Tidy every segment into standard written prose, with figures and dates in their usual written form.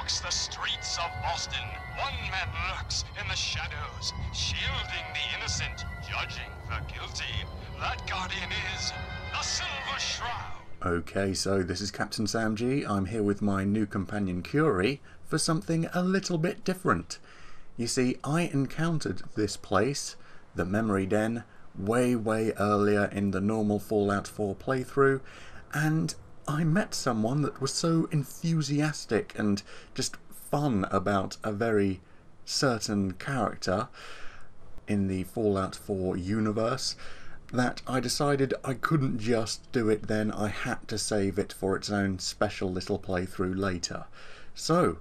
walks the streets of Boston. One man lurks in the shadows, shielding the innocent, judging the guilty. That guardian is the Silver Shroud. Okay, so this is Captain Sam G. I'm here with my new companion Curie for something a little bit different. You see, I encountered this place, the Memory Den, way earlier in the normal Fallout 4 playthrough, and I met someone that was so enthusiastic and just fun about a very certain character in the Fallout 4 universe that I decided I couldn't just do it then, I had to save it for its own special little playthrough later. So,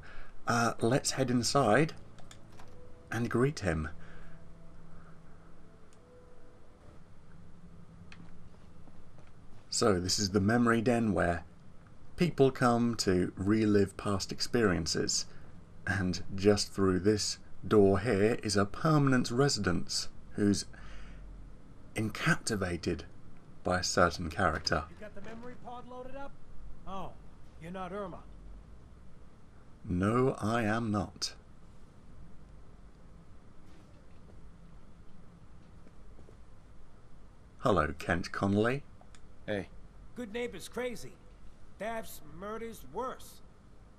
let's head inside and greet him. So this is the Memory Den where people come to relive past experiences, and just through this door here is a permanent residence who's captivated by a certain character. You got the memory pod loaded up? Oh, you're not Irma. No, I am not. Hello, Kent Connolly. Hey. Goodneighbour's crazy. Thefts, murders, worse.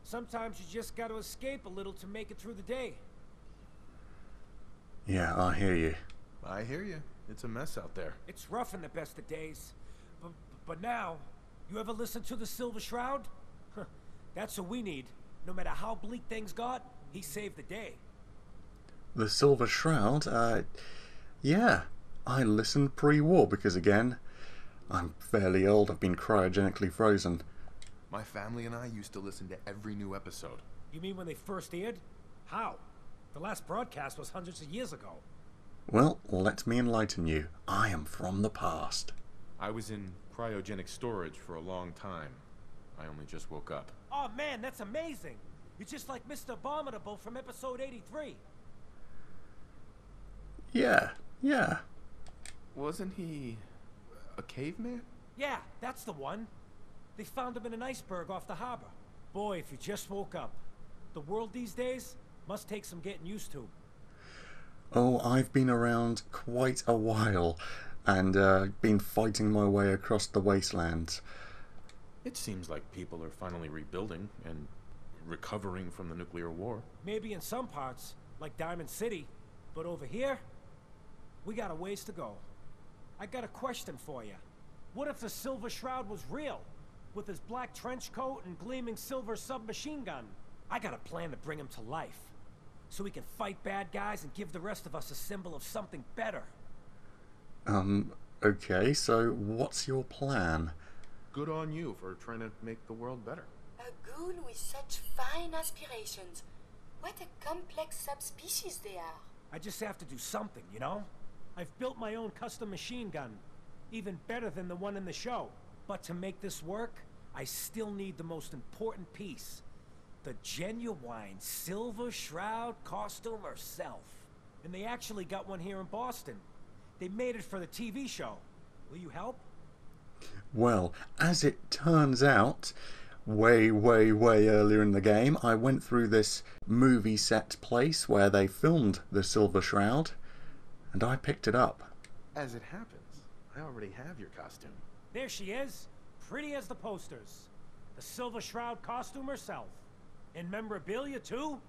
Sometimes you just gotta escape a little to make it through the day. Yeah, I hear you. I hear you. It's a mess out there. It's rough in the best of days. But now, you ever listen to the Silver Shroud? That's what we need. No matter how bleak things got, he saved the day. The Silver Shroud? Yeah. I listened pre-war because, again, I'm fairly old. I've been cryogenically frozen. My family and I used to listen to every new episode. You mean when they first aired? How? The last broadcast was hundreds of years ago. Well, let me enlighten you. I am from the past. I was in cryogenic storage for a long time. I only just woke up. Oh man, that's amazing! You're just like Mr. Abominable from episode 83. Yeah. Wasn't he a caveman? Yeah, that's the one. They found him in an iceberg off the harbor. Boy, if you just woke up. The world these days must take some getting used to. Oh, I've been around quite a while and been fighting my way across the wastelands. It seems like people are finally rebuilding and recovering from the nuclear war. Maybe in some parts, like Diamond City, but over here, we got a ways to go. I got a question for you. What if the Silver Shroud was real? With his black trench coat and gleaming silver submachine gun? I got a plan to bring him to life. So we can fight bad guys and give the rest of us a symbol of something better. Okay, so what's your plan? Good on you for trying to make the world better. A goon with such fine aspirations. What a complex subspecies they are. I just have to do something, you know? I've built my own custom machine gun. Even better than the one in the show. But to make this work, I still need the most important piece. The genuine Silver Shroud costume herself. And they actually got one here in Boston. They made it for the TV show. Will you help? Well, as it turns out, way earlier in the game, I went through this movie set place where they filmed the Silver Shroud, and I picked it up. As it happens, I already have your costume. There she is, pretty as the posters. The Silver Shroud costume herself. And memorabilia too?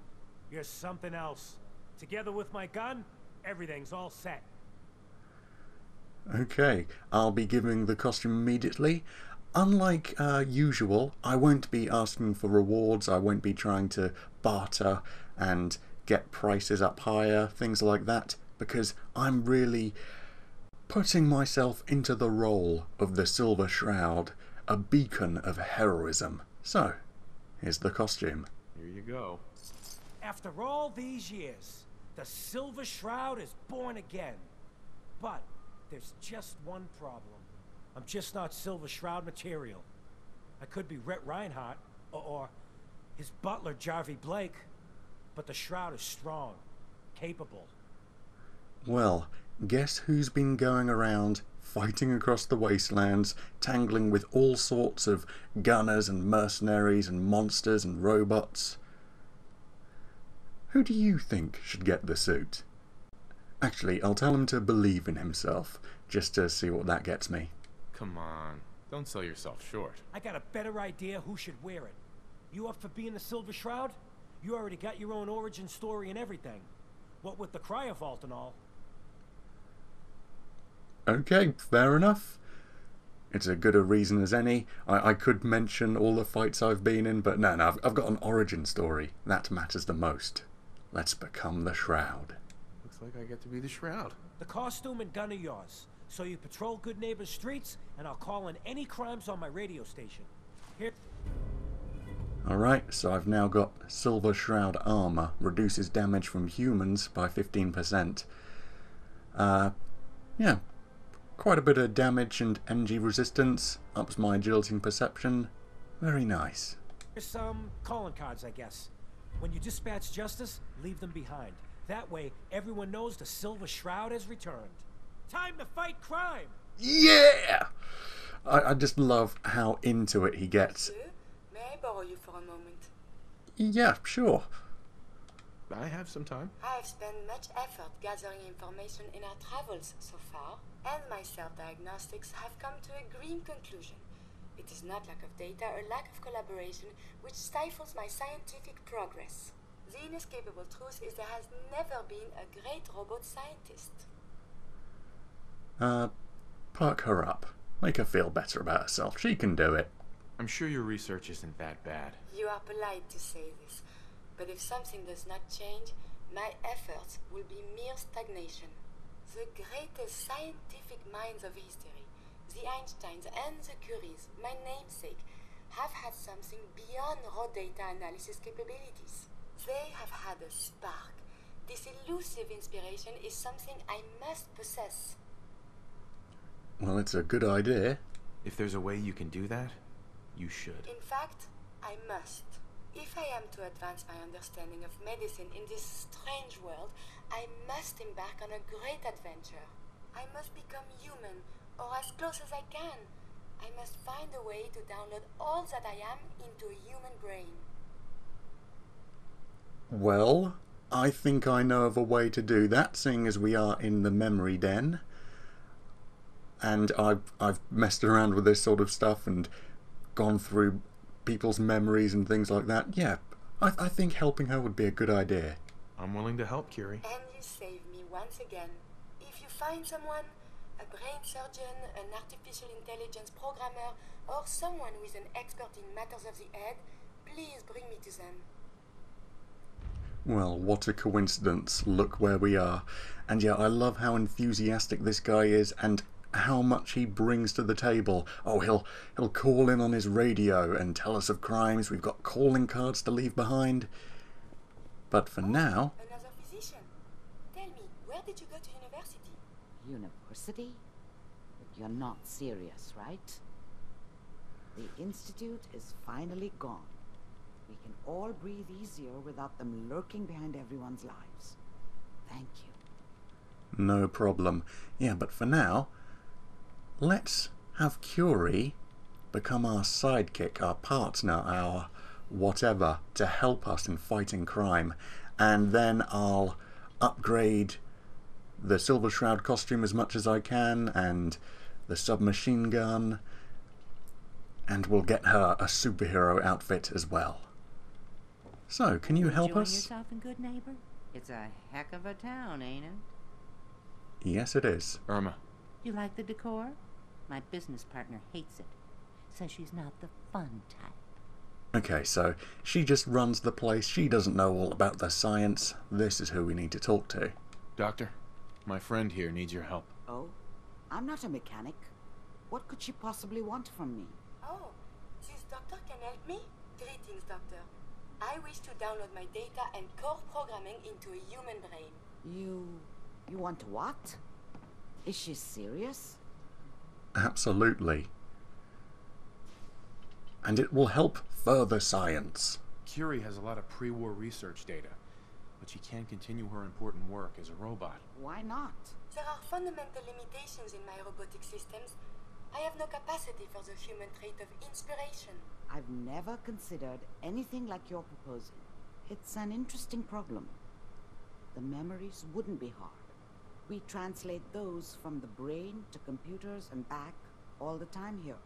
You're something else. Together with my gun, everything's all set. Okay, I'll be giving the costume immediately. Unlike usual, I won't be asking for rewards, I won't be trying to barter and get prices up higher, things like that, because I'm really putting myself into the role of the Silver Shroud, a beacon of heroism. So, here's the costume. Here you go. After all these years, the Silver Shroud is born again. But there's just one problem. I'm just not Silver Shroud material. I could be Rhett Reinhardt, or his butler Jarvie Blake, but the Shroud is strong, capable. Well, guess who's been going around fighting across the wastelands, tangling with all sorts of gunners and mercenaries and monsters and robots? Who do you think should get the suit? Actually, I'll tell him to believe in himself, just to see what that gets me. Come on, don't sell yourself short. I got a better idea who should wear it. You up for being the Silver Shroud? You already got your own origin story and everything. What with the cryo vault and all. Okay, fair enough. It's as good a reason as any. I could mention all the fights I've been in, but no, I've got an origin story. That matters the most. Let's become the Shroud. Looks like I get to be the Shroud. The costume and gun are yours. So you patrol Goodneighbour's streets, and I'll call in any crimes on my radio station. Here. Alright, so I've now got Silver Shroud armor. Reduces damage from humans by 15%. Yeah. Quite a bit of damage and energy resistance. Ups my agility and perception. Very nice. Here's some calling cards, I guess. When you dispatch justice, leave them behind. That way, everyone knows the Silver Shroud has returned. Time to fight crime! Yeah! I just love how into it he gets. May I borrow you for a moment? Yeah, sure. I have some time. I have spent much effort gathering information in our travels so far, and my self-diagnostics have come to a grim conclusion. It is not lack of data or lack of collaboration which stifles my scientific progress. The inescapable truth is there has never been a great robot scientist. Perk her up. Make her feel better about herself. She can do it. I'm sure your research isn't that bad. You are polite to say this, but if something does not change, my efforts will be mere stagnation. The greatest scientific minds of history, the Einsteins and the Curies, my namesake, have had something beyond raw data analysis capabilities. They have had a spark. This elusive inspiration is something I must possess. Well, it's a good idea. If there's a way you can do that, you should. In fact, I must. If I am to advance my understanding of medicine in this strange world, I must embark on a great adventure. I must become human, or as close as I can. I must find a way to download all that I am into a human brain. Well, I think I know of a way to do that, seeing as we are in the memory den. And I've messed around with this sort of stuff and gone through people's memories and things like that. Yeah, I think helping her would be a good idea. I'm willing to help, Curie. And you save me once again. If you find someone, a brain surgeon, an artificial intelligence programmer, or someone who is an expert in matters of the head, please bring me to them. Well, what a coincidence. Look where we are. And yeah, I love how enthusiastic this guy is and how much he brings to the table. Oh, he'll call in on his radio and tell us of crimes. We've got calling cards to leave behind. But for now... Another physician. Tell me, where did you go to university? University? But you're not serious, right? The institute is finally gone. We can all breathe easier without them lurking behind everyone's lives. Thank you. No problem. Yeah, but for now, let's have Curie become our sidekick, our partner, our whatever, to help us in fighting crime. And then I'll upgrade the Silver Shroud costume as much as I can, and the submachine gun, and we'll get her a superhero outfit as well. So, can you help us? Enjoying yourself in Goodneighbour? It's a heck of a town, ain't it? Yes, it is. Irma. You like the decor? My business partner hates it. Says she's not the fun type. Okay, so she just runs the place. She doesn't know all about the science. This is who we need to talk to. Doctor, my friend here needs your help. Oh? I'm not a mechanic. What could she possibly want from me? Oh, this doctor can help me? Greetings, doctor. I wish to download my data and core programming into a human brain. You want what? Is she serious? Absolutely. And it will help further science. Curie has a lot of pre-war research data, but she can't continue her important work as a robot. Why not? There are fundamental limitations in my robotic systems. I have no capacity for the human trait of inspiration. I've never considered anything like you're proposing. It's an interesting problem. the memories wouldn't be hard. We translate those from the brain to computers and back all the time here.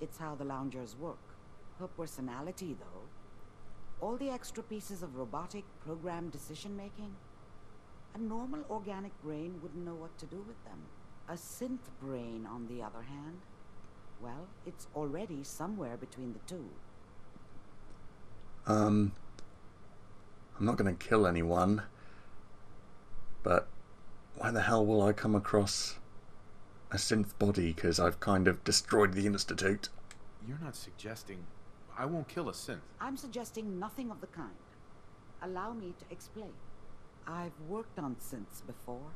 It's how the loungers work. Her personality, though, all the extra pieces of robotic programmed decision-making, a normal organic brain wouldn't know what to do with them. A synth brain, on the other hand, well, it's already somewhere between the two. I'm not going to kill anyone, but where the hell will I come across a synth body? Because I've kind of destroyed the Institute. You're not suggesting I won't kill a synth. I'm suggesting nothing of the kind. Allow me to explain. I've worked on synths before,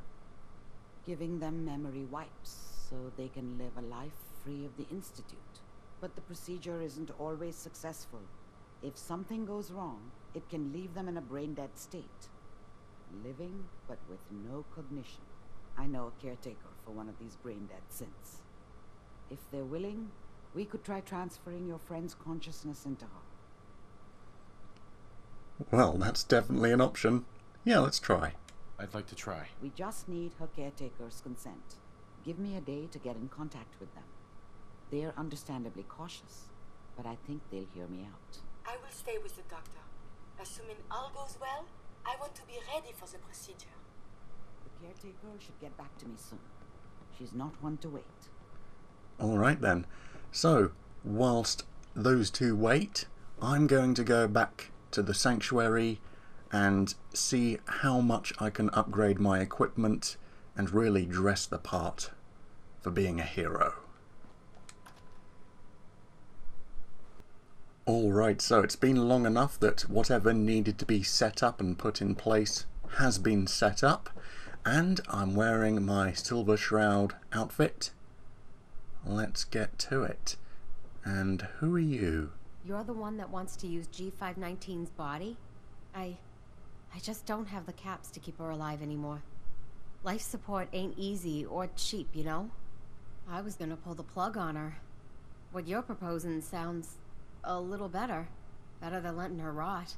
giving them memory wipes so they can live a life free of the Institute. But the procedure isn't always successful. If something goes wrong, it can leave them in a brain-dead state. Living, but with no cognition. I know a caretaker for one of these brain-dead synths. If they're willing, we could try transferring your friend's consciousness into her. Well, that's definitely an option. Yeah, let's try. I'd like to try. We just need her caretaker's consent. Give me a day to get in contact with them. They're understandably cautious, but I think they'll hear me out. I will stay with the doctor. Assuming all goes well, I want to be ready for the procedure. The caretaker should get back to me soon. She's not one to wait. Alright then. So, whilst those two wait, I'm going to go back to the sanctuary and see how much I can upgrade my equipment and really dress the part for being a hero. Alright, so it's been long enough that whatever needed to be set up and put in place has been set up, and I'm wearing my Silver Shroud outfit. Let's get to it. And who are you? You're the one that wants to use G519's body? I just don't have the caps to keep her alive anymore. Life support ain't easy or cheap, you know? I was gonna pull the plug on her. What you're proposing sounds a little better. Better than letting her rot.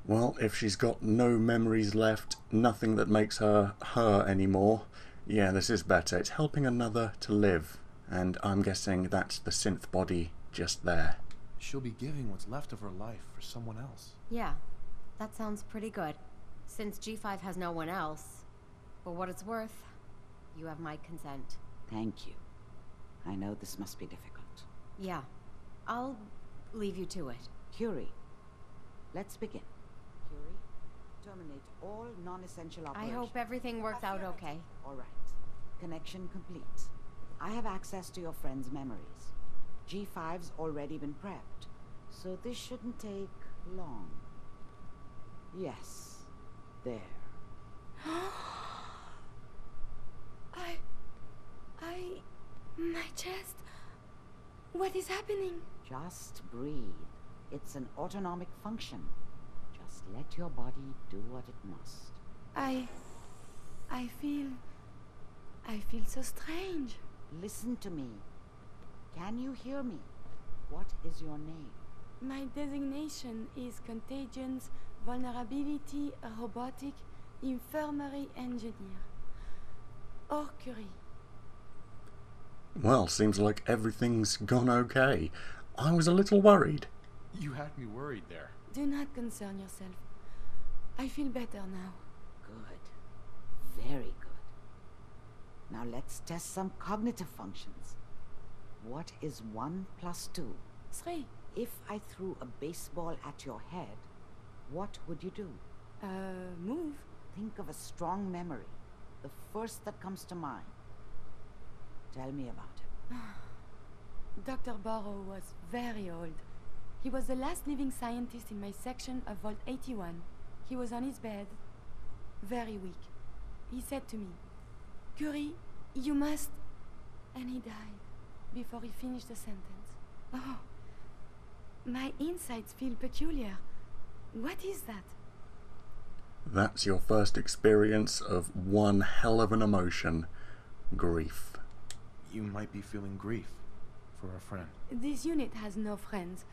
Well, if she's got no memories left, nothing that makes her her anymore, yeah, this is better. It's helping another to live, and I'm guessing that's the synth body just there. She'll be giving what's left of her life for someone else. Yeah, that sounds pretty good. Since G5 has no one else, for what it's worth, you have my consent. Thank you. I know this must be difficult. Yeah, I'll leave you to it. Curie, let's begin. Curie, terminate all non-essential I operations. hope everything works out okay. All right. Connection complete. I have access to your friend's memories. G5's already been prepped, so this shouldn't take long. Yes. There. My chest. What is happening? Just breathe. It's an autonomic function. Just let your body do what it must. I feel so strange. Listen to me. Can you hear me? What is your name? My designation is Contagions Vulnerability Robotic Infirmary Engineer. Or Curie. Well, seems like everything's gone okay. I was a little worried. You had me worried there. Do not concern yourself. I feel better now. Good. Very good. Now let's test some cognitive functions. What is 1 plus 2? 3. If I threw a baseball at your head, what would you do? Move. Think of a strong memory. The first that comes to mind. Tell me about it. Dr. Barrow was very old. He was the last living scientist in my section of Vault 81. He was on his bed, very weak. He said to me, "Curie, you must..." And he died before he finished the sentence. Oh, my insides feel peculiar. What is that? That's your first experience of one hell of an emotion. Grief. You might be feeling grief for a friend. This unit has no friends,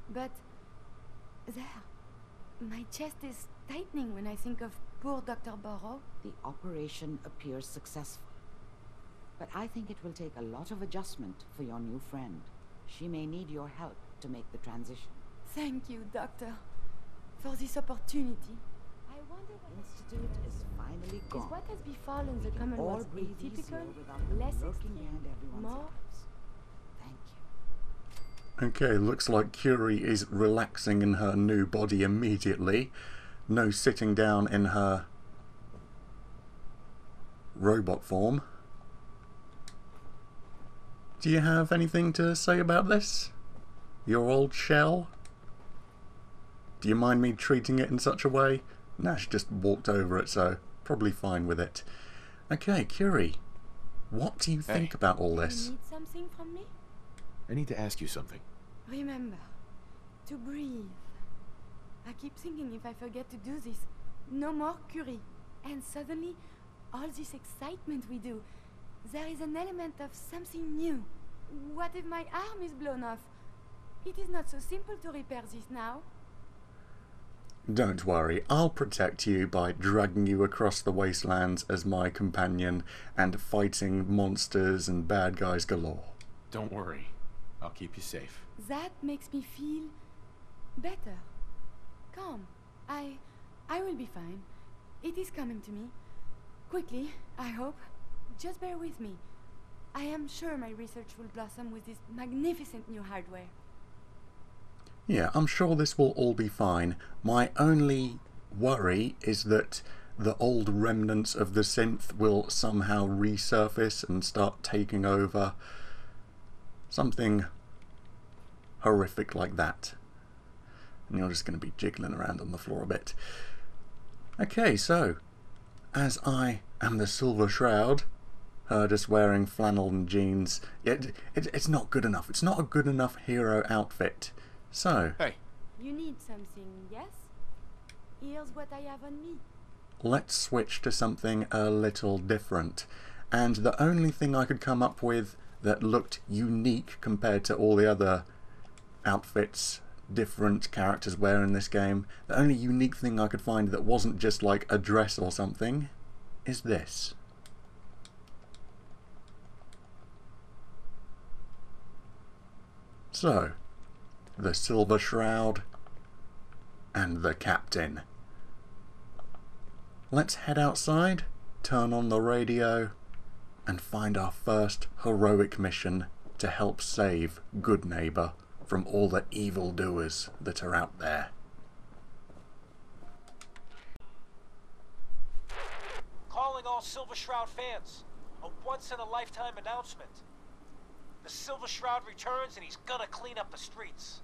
but there, My chest is tightening when I think of poor Dr. Barrow. The operation appears successful. But I think it will take a lot of adjustment for your new friend. She may need your help to make the transition. Thank you, Doctor, for this opportunity. I wonder The Institute is finally is gone. what has befallen We the can Commonwealth all breathe atypical, easier without them less lurking extreme, behind everyone's more... lives. Thank you. Okay, looks like Curie is relaxing in her new body immediately. No sitting down in her robot form. Do you have anything to say about this? Your old shell? Do you mind me treating it in such a way? Nah, she just walked over it, so probably fine with it. Okay, Curie, what do you think about all this? You need something from me? I need to ask you something. Remember, to breathe. I keep thinking if I forget to do this, no more Curie. And suddenly, all this excitement we do, there is an element of something new. What if my arm is blown off? It is not so simple to repair this now. Don't worry, I'll protect you by dragging you across the wastelands as my companion and fighting monsters and bad guys galore. Don't worry. I'll keep you safe. That makes me feel better. Calm. I will be fine. It is coming to me. Quickly, I hope. Just bear with me. I am sure my research will blossom with this magnificent new hardware. Yeah, I'm sure this will all be fine. My only worry is that the old remnants of the synth will somehow resurface and start taking over. Something horrific like that. And you're just going to be jiggling around on the floor a bit. Okay, so, as I am the Silver Shroud, her just wearing flannel and jeans, it's not good enough. It's not a good enough hero outfit. So, hey, You need something, yes? Here's what I have on me. let's switch to something a little different. And the only thing I could come up with that looked unique compared to all the other outfits different characters wear in this game, the only unique thing I could find that wasn't just like a dress or something is this. So, the Silver Shroud and the Captain. Let's head outside, turn on the radio, and find our first heroic mission to help save Goodneighbour from all the evildoers that are out there. Calling all Silver Shroud fans. A once-in-a-lifetime announcement. The Silver Shroud returns and he's gonna clean up the streets.